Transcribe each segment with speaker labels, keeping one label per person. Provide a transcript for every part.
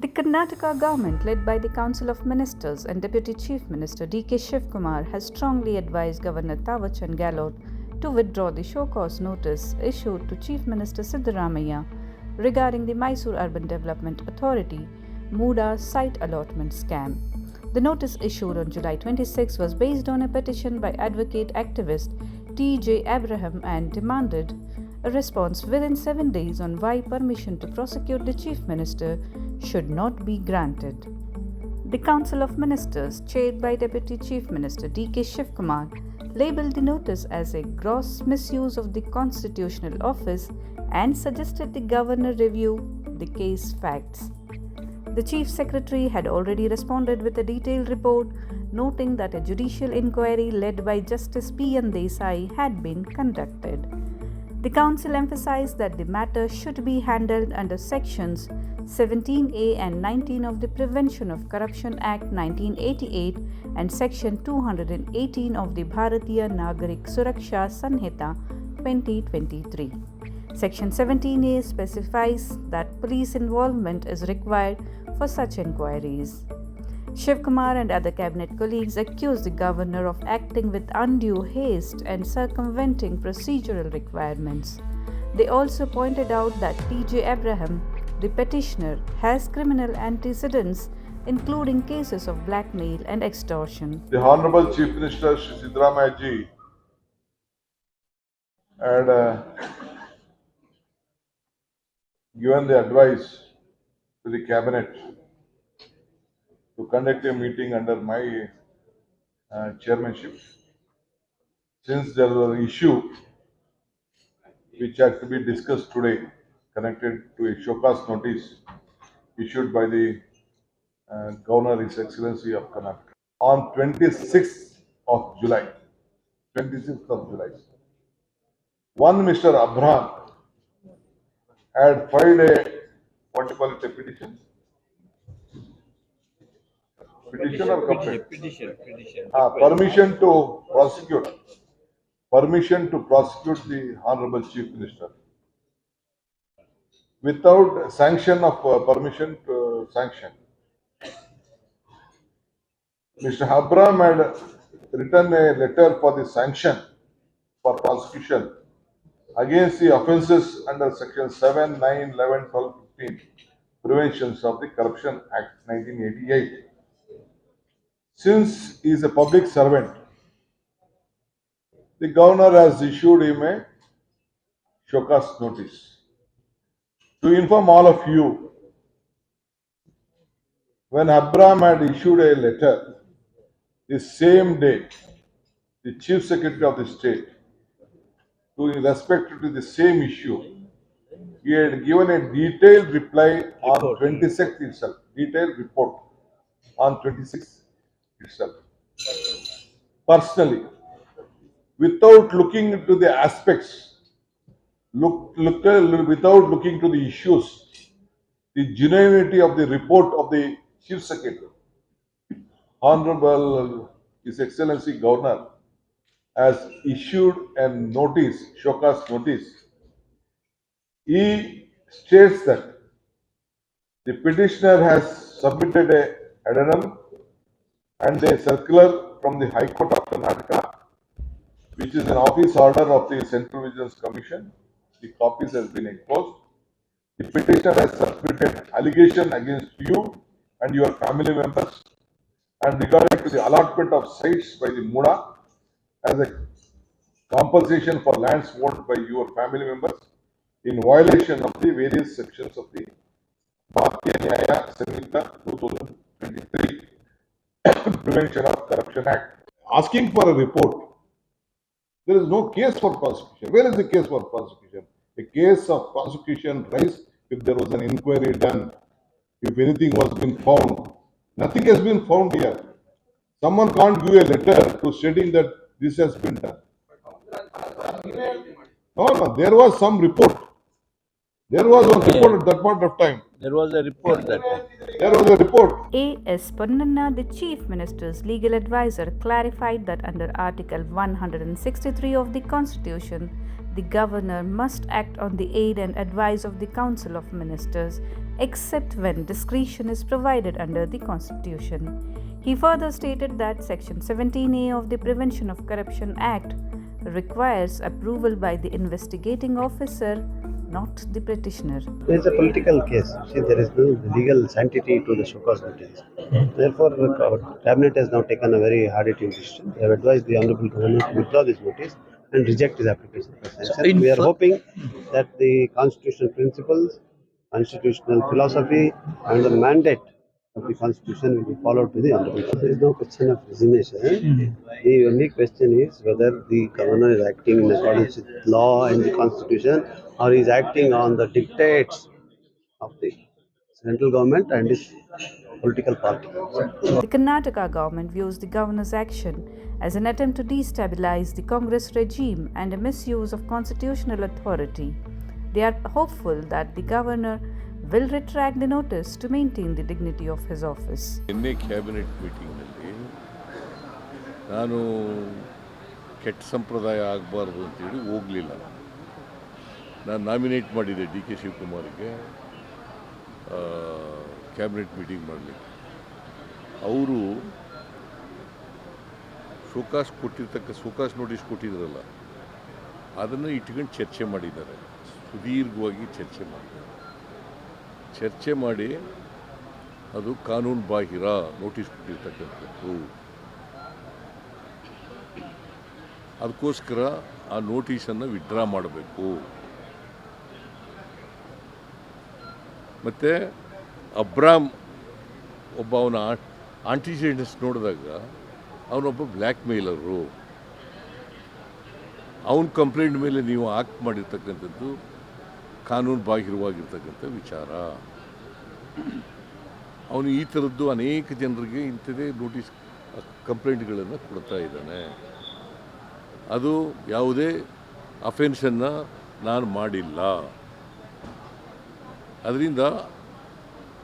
Speaker 1: The Karnataka government, led by the Council of Ministers and Deputy Chief Minister D.K. Shivkumar, has strongly advised Governor Thawar-Chand Gehlot to withdraw the show cause notice issued to Chief Minister Siddaramaiah regarding the Mysore Urban Development Authority MUDA site allotment scam. The notice issued on July 26 was based on a petition by advocate activist T.J. Abraham and demanded a response within 7 days on why permission to prosecute the Chief Minister should not be granted. The Council of Ministers, chaired by Deputy Chief Minister D.K. Shivkumar, labelled the notice as a gross misuse of the constitutional office and suggested the governor review the case facts. The Chief Secretary had already responded with a detailed report, noting that a judicial inquiry led by Justice P.N. Desai had been conducted. The Council emphasized that the matter should be handled under Sections 17A and 19 of the Prevention of Corruption Act 1988 and Section 218 of the Bharatiya Nagarik Suraksha Sanhita 2023. Section 17A specifies that police involvement is required for such inquiries. Shivkumar and other cabinet colleagues accused the governor of acting with undue haste and circumventing procedural requirements. They also pointed out that T.J. Abraham, the petitioner, has criminal antecedents including cases of blackmail and extortion.
Speaker 2: The Honorable Chief Minister Shri Siddaramaiah ji had given the advice to the cabinet to conduct a meeting under my chairmanship. Since there was an issue which had to be discussed today connected to a show cause notice issued by the Governor His Excellency of Karnataka on 26th of July. 26th of July. One Mr. Abraham had filed a, what do you call it, a petition? Petition or complaint?
Speaker 3: Petition.
Speaker 2: Permission to prosecute. Permission to prosecute the Honorable Chief Minister. Without sanction of permission to sanction. Mr. Abraham had written a letter for the sanction for prosecution against the offences under Section 7, 9, 11, 12, 15 Preventions of the Corruption Act 1988. Since he is a public servant, the governor has issued him a show cause notice. To inform all of you, when Abraham had issued a letter, the same day, the Chief Secretary of the State, in respect to the same issue, he had given a detailed reply on 26th itself, detailed report on 26th itself, personally, without looking into the aspects, without looking to the issues, the genuinity of the report of the Chief Secretary. Honorable His Excellency Governor has issued a notice, show cause notice. He states that the petitioner has submitted a addendum and a circular from the High Court of Karnataka, which is an office order of the Central Vigilance Commission. The copies has been enclosed. The petitioner has submitted allegation against you and your family members and regarding to the allotment of sites by the MUDA as a compensation for lands owned by your family members in violation of the various sections of the Bharatiya Nyaya Sanhita 2023 Prevention of Corruption Act. Asking for a report. There is no case for prosecution. Where is the case for prosecution? A case of prosecution rise if there was an inquiry done, if anything was been found. Nothing has been found here. Someone can't give a letter to stating that this has been done. No, there was some report. There was one report at that point of time.
Speaker 3: There was a report that
Speaker 2: There was a report.
Speaker 1: A.S. Ponnanna, the Chief Minister's legal advisor, clarified that under Article 163 of the Constitution, the governor must act on the aid and advice of the Council of Ministers, except when discretion is provided under the Constitution. He further stated that Section 17A of the Prevention of Corruption Act requires approval by the investigating officer, not the petitioner.
Speaker 3: There is a political case. See, there is no legal sanctity to the show cause notice. Therefore, our cabinet has now taken a very hard-hitting decision. They have advised the honourable governor to withdraw this notice and reject his application for sanction. We are hoping that the constitutional principles, constitutional philosophy, and the mandate of the constitution will be followed by the honourable governor. There is no question of resignation. The only question is whether the governor is acting in accordance with law and the constitution, or is acting on the dictates of the central government and its political party.
Speaker 1: The Karnataka government views the governor's action as an attempt to destabilize the Congress regime and a misuse of constitutional authority. They are hopeful that the governor will retract the notice to maintain the dignity of his office.
Speaker 4: ನಿನ್ನೆ cabinet ಮೀಟಿಂಗ್ನಲ್ಲಿ ನಾನು ಕೆಟ್ಟ ಸಂಪ್ರದಾಯ ಆಗಬಾರ್ದು ಅಂತೇಳಿ ಹೋಗಲಿಲ್ಲ. ನಾನು nominate ಮಾಡಿದ್ದೆ D K ಶಿವಕುಮಾರ್ಗೆ cabinet meeting ಮಾಡಲಿಕ್ಕೆ. ಅವರು ಶೋಕಾಸ್ ನೋಟಿಸ್ ಕೊಟ್ಟಿದ್ರಲ್ಲ, ಅದನ್ನು ಇಟ್ಕೊಂಡು ಚರ್ಚೆ ಮಾಡಿದ್ದಾರೆ. ಸುದೀರ್ಘವಾಗಿ ಚರ್ಚೆ ಮಾಡಿ ಅದು ಕಾನೂನು ಬಾಹಿರ ನೋಟಿಸ್ ಕೊಟ್ಟಿರ್ತಕ್ಕಂಥದ್ದು. ಅದಕ್ಕೋಸ್ಕರ ಆ ನೋಟಿಸನ್ನು ವಿಡ್ರಾ ಮಾಡಬೇಕು. ಮತ್ತು ಅಬ್ರಾಮ್ ಒಬ್ಬ ಅವನ ಆಂಟಿಜೆಂಟ್ಸ್ ನೋಡಿದಾಗ ಅವನೊಬ್ಬ ಬ್ಲ್ಯಾಕ್ ಮೇಲರು. ಅವನ ಕಂಪ್ಲೇಂಟ್ ಮೇಲೆ ನೀವು ಆಕ್ಟ್ ಮಾಡಿರ್ತಕ್ಕಂಥದ್ದು ಕಾನೂನು ಬಾಹಿರವಾಗಿರ್ತಕ್ಕಂಥ ವಿಚಾರ. ಅವನು ಈ ಥರದ್ದು ಅನೇಕ ಜನರಿಗೆ ಇಂಥದೇ ನೋಟಿಸ್ ಕಂಪ್ಲೇಂಟ್ಗಳನ್ನು ಕೊಡ್ತಾ ಇದ್ದಾನೆ. ಅದು ಯಾವುದೇ ಅಫೆನ್ಸನ್ನು ನಾನು ಮಾಡಿಲ್ಲ. ಅದರಿಂದ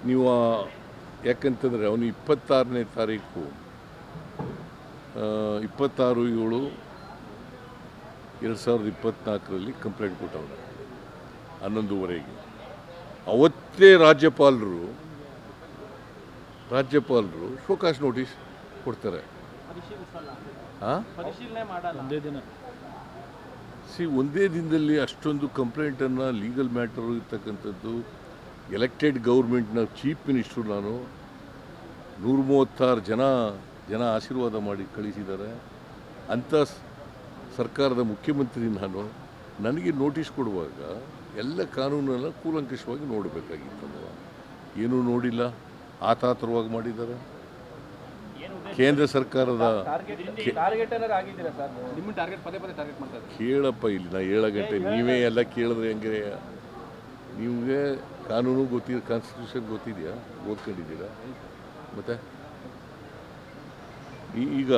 Speaker 4: ನೀವು ಯಾಕಂತಂದರೆ ಅವನು 26ನೇ ತಾರೀಕು 26/7/2024 ಕಂಪ್ಲೇಂಟ್ ಕೊಟ್ಟವನು 11:30. ಅವತ್ತೇ ರಾಜ್ಯಪಾಲರು ಶೋಕಾಸ್ ನೋಟಿಸ್ ಕೊಡ್ತಾರೆ. ಒಂದೇ ದಿನದಲ್ಲಿ ಅಷ್ಟೊಂದು ಕಂಪ್ಲೇಂಟನ್ನು, ಲೀಗಲ್ ಮ್ಯಾಟರ್ ಇರ್ತಕ್ಕಂಥದ್ದು, ಎಲೆಕ್ಟೆಡ್ ಗೌರ್ಮೆಂಟ್ನ ಚೀಫ್ ಮಿನಿಸ್ಟ್ರು ನಾನು 136 ಜನ ಆಶೀರ್ವಾದ ಮಾಡಿ ಕಳಿಸಿದ್ದಾರೆ. ಅಂಥ ಸರ್ಕಾರದ ಮುಖ್ಯಮಂತ್ರಿ ನನಗೆ ನೋಟಿಸ್ ಕೊಡುವಾಗ ಎಲ್ಲ ಕಾನೂನನ್ನು ಕೂಲಂಕಷವಾಗಿ ನೋಡಬೇಕಾಗಿತ್ತಲ್ವ. ಏನೂ ನೋಡಿಲ್ಲ, ಆತಾತರವಾಗಿ ಮಾಡಿದ್ದಾರೆ. ಕೇಂದ್ರ ಸರ್ಕಾರದ ಕೇಳಪ್ಪ, ಇಲ್ಲಿ ನಾ 7 ಗಂಟೆ ನೀವೇ ಎಲ್ಲ ಕೇಳಿದ್ರೆ ಹೆಂಗೆ? ನಿಮಗೆ ಕಾನೂನು ಗೊತ್ತಿದೆ, ಕಾನ್ಸ್ಟಿಟ್ಯೂಷನ್ ಗೊತ್ತಿದೆಯಾ? ಓದ್ಕೊಂಡಿದ್ದೀರಾ? ಮತ್ತು ಈಗ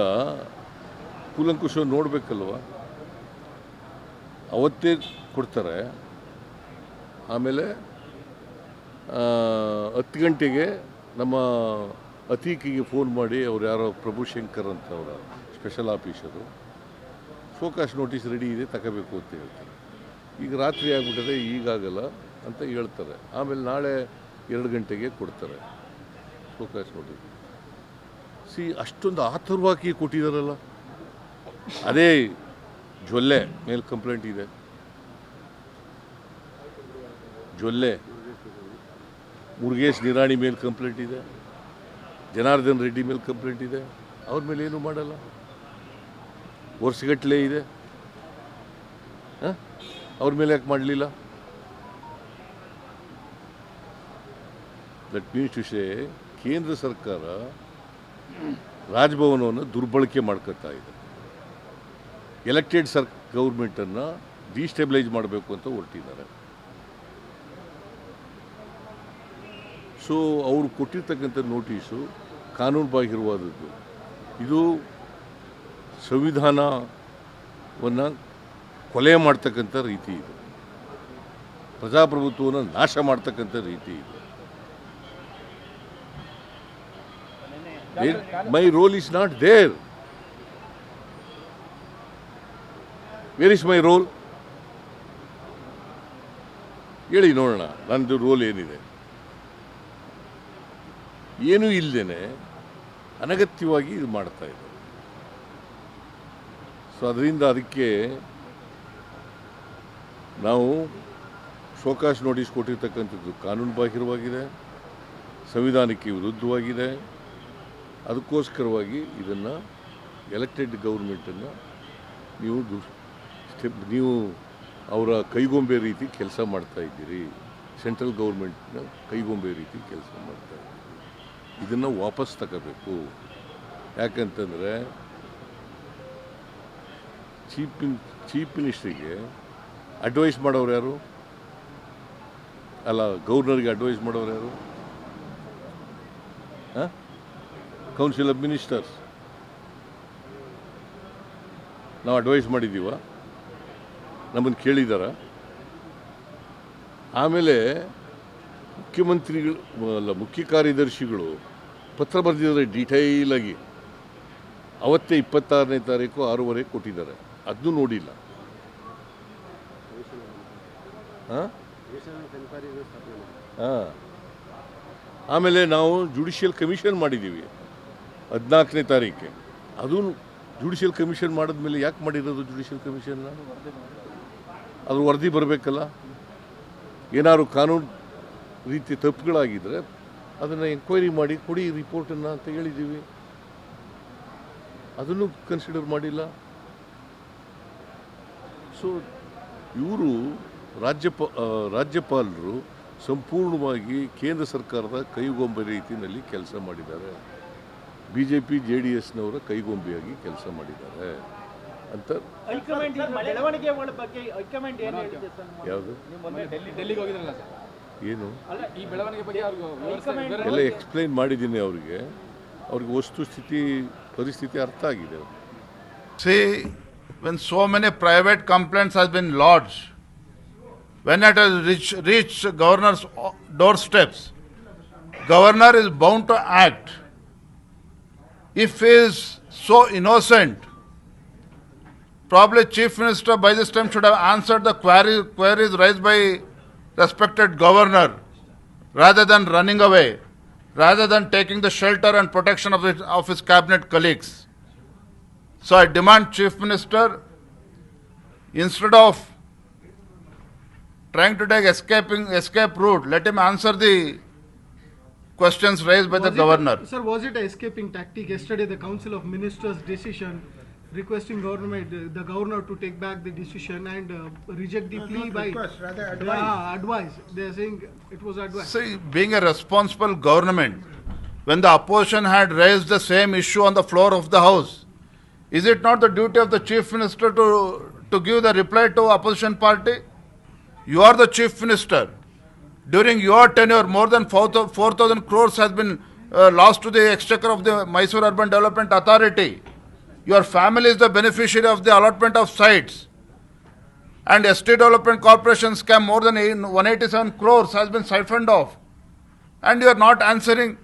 Speaker 4: ಕೂಲಂಕುಷ ನೋಡಬೇಕಲ್ವ. ಅವತ್ತೇ ಕೊಡ್ತಾರೆ. ಆಮೇಲೆ 10 ಗಂಟೆಗೆ ನಮ್ಮ ಅತೀಕಿಗೆ ಫೋನ್ ಮಾಡಿ, ಅವ್ರು ಯಾರೋ ಪ್ರಭುಶಂಕರ್ ಅಂತ ಅವರ special officer, show cause notice ready ಇದೆ ತಗೋಬೇಕು ಅಂತ ಹೇಳ್ತಾರೆ. ಈಗ ರಾತ್ರಿ ಆಗಿಬಿಟ್ಟದೆ, ಈಗಾಗಲ್ಲ ಅಂತ ಹೇಳ್ತಾರೆ. ಆಮೇಲೆ ನಾಳೆ 2 ಗಂಟೆಗೆ ಕೊಡ್ತಾರೆ ಶೋಕಾಸ್ ನೋಟಿಸ್. ಅಷ್ಟೊಂದು ಆತುರವಾಗಿ ಕೊಟ್ಟಿದ್ದಾರಲ್ಲ. ಅದೇ ಜೊಲ್ಲೆ ಮೇಲೆ ಕಂಪ್ಲೇಂಟ್ ಇದೆ. ಜೊಲ್ಲೆ ಮುರುಗೇಶ್ ನಿರಾಣಿ ಮೇಲೆ ಕಂಪ್ಲೇಂಟ್ ಇದೆ. ಜನಾರ್ದನ್ ರೆಡ್ಡಿ ಮೇಲೆ ಕಂಪ್ಲೇಂಟ್ ಇದೆ. ಅವ್ರ ಮೇಲೆ ಏನೂ ಮಾಡಲ್ಲ. ವರ್ಷಗಟ್ಟಲೆ ಇದೆ. ಅವ್ರ ಮೇಲೆ ಯಾಕೆ ಮಾಡಲಿಲ್ಲ? ದಟ್ ಮೀನ್ಸ್ ಟು ಸೇ ಕೇಂದ್ರ ಸರ್ಕಾರ ರಾಜಭವನವನ್ನು ದುರ್ಬಳಕೆ ಮಾಡ್ಕೊತಾ ಇದೆ. ಎಲೆಕ್ಟೆಡ್ ಗೌರ್ಮೆಂಟನ್ನು ಡಿಸ್ಟೆಬಿಲೈಸ್ ಮಾಡಬೇಕು ಅಂತ ಹೊರಟಿದ್ದಾರೆ. ಸೊ ಅವರು ಕೊಟ್ಟಿರ್ತಕ್ಕಂಥ ನೋಟಿಸು ಕಾನೂನು ಬಾಹಿರವಾದದ್ದು. ಇದು ಸಂವಿಧಾನವನ್ನು ಕೊಲೆ ಮಾಡ್ತಕ್ಕಂಥ ರೀತಿ ಇದು. ಪ್ರಜಾಪ್ರಭುತ್ವವನ್ನು ನಾಶ ಮಾಡ್ತಕ್ಕಂಥ ರೀತಿ ಇದು. My role is not there. Where is my role? ಹೇಳಿ ನೋಡೋಣ ನನ್ನದು ರೋಲ್ ಏನಿದೆ. ಏನೂ ಇಲ್ಲದೇನೆ ಅನಗತ್ಯವಾಗಿ ಇದು ಮಾಡ್ತಾ ಇದ್ದಾರೆ. ಸೊ ಅದಕ್ಕೆ ನಾವು ಶೋಕಾಸ್ ನೋಟಿಸ್ ಕೊಟ್ಟಿರ್ತಕ್ಕಂಥದ್ದು ಕಾನೂನು ಬಾಹಿರವಾಗಿದೆ, ಸಂವಿಧಾನಕ್ಕೆ ವಿರುದ್ಧವಾಗಿದೆ. ಅದಕ್ಕೋಸ್ಕರವಾಗಿ ಇದನ್ನು ಎಲೆಕ್ಟೆಡ್ ಗೌರ್ಮೆಂಟನ್ನು ನೀವು ಅವರ ಕೈಗೊಂಬೆ ರೀತಿ ಕೆಲಸ ಮಾಡ್ತಾ ಇದ್ದೀರಿ. ಸೆಂಟ್ರಲ್ ಗೌರ್ಮೆಂಟ್ನ ಕೈಗೊಂಬೆ ರೀತಿ ಕೆಲಸ ಮಾಡ್ತಾ ಇದ್ದೀರಿ. ಇದನ್ನು ವಾಪಸ್ ತಗೋಬೇಕು. ಯಾಕಂತಂದರೆ ಚೀಫ್ ಮಿನಿಸ್ಟ್ರಿಗೆ ಅಡ್ವೈಸ್ ಮಾಡೋರು ಯಾರು? ಅಲ್ಲ, ಗವರ್ನರ್ಗೆ ಅಡ್ವೈಸ್ ಮಾಡೋರು ಯಾರು? Council of ministers. ನಾವು ಅಡ್ವೈಸ್ ಮಾಡಿದ್ದೀವ? ನಮ್ಮನ್ನು ಕೇಳಿದಾರ? ಆಮೇಲೆ ಮುಖ್ಯ ಕಾರ್ಯದರ್ಶಿಗಳು ಪತ್ರ ಬರೆದಿದ್ದಾರೆ ಡೀಟೈಲಾಗಿ. ಅವತ್ತೇ 26ನೇ ತಾರೀಕು 6:30 ಕೊಟ್ಟಿದ್ದಾರೆ. ಅದನ್ನೂ ನೋಡಿಲ್ಲ. ಆಮೇಲೆ ನಾವು ಜುಡಿಷಿಯಲ್ ಕಮಿಷನ್ ಮಾಡಿದ್ದೀವಿ 14ನೇ ತಾರೀಕೆ. ಅದು ಜುಡಿಷಿಯಲ್ ಕಮಿಷನ್ ಮಾಡಿದ್ಮೇಲೆ ಯಾಕೆ ಮಾಡಿರೋದು ಜುಡಿಷಿಯಲ್ ಕಮಿಷನ್ನ? ಅದ್ರ ವರದಿ ಬರಬೇಕಲ್ಲ. ಏನಾದ್ರು ಕಾನೂನು ರೀತಿ ತಪ್ಪುಗಳಾಗಿದ್ದರೆ ಅದನ್ನು ಎಂಕ್ವೈರಿ ಮಾಡಿ ಕೊಡಿ ರಿಪೋರ್ಟನ್ನು ಅಂತ ಹೇಳಿದ್ದೀವಿ. ಅದನ್ನು ಕನ್ಸಿಡರ್ ಮಾಡಿಲ್ಲ. ಸೊ ಇವರು ರಾಜ್ಯಪಾಲರು ಸಂಪೂರ್ಣವಾಗಿ ಕೇಂದ್ರ ಸರ್ಕಾರದ ಕೈಗೊಂಬೆ ರೀತಿಯಲ್ಲಿ ಕೆಲಸ ಮಾಡಿದ್ದಾರೆ. BJP JDSನವರ ಕೈಗೊಂಬೆಯಾಗಿ ಕೆಲಸ ಮಾಡಿದ್ದಾರೆ ಅಂತ. ಯಾವುದು ಏನು ಎಲ್ಲ ಎಕ್ಸ್ಪ್ಲೈನ್ ಮಾಡಿದ್ದೀನಿ ಅವ್ರಿಗೆ ವಸ್ತುಸ್ಥಿತಿ ಪರಿಸ್ಥಿತಿ ಅರ್ಥ ಆಗಿದೆ.
Speaker 5: See, when so many private complaints has been lodged, when it has reached governor's doorsteps, governor is bound to act. If he is so innocent, probably chief minister by this time should have answered the queries raised by respected governor, rather than running away, rather than taking the shelter and protection of his cabinet colleagues. So I demand chief minister, instead of trying to take escape route, let him answer the questions raised by the governor.
Speaker 6: Sir, was it an escaping tactic? Yesterday the Council of Ministers decision requesting the governor to take back the decision and reject the plea by advice. They are saying it was advice.
Speaker 5: See, being a responsible government, when the opposition had raised the same issue on the floor of the house, is it not the duty of the chief minister to give the reply to opposition party? You are the chief minister. During your tenure, more than 4,000 crores has been lost to the exchequer of the Mysore Urban Development Authority. Your family is the beneficiary of the allotment of sites. And Estate Development Corporation scam, more than 187 crores has been siphoned off. And you are not answering.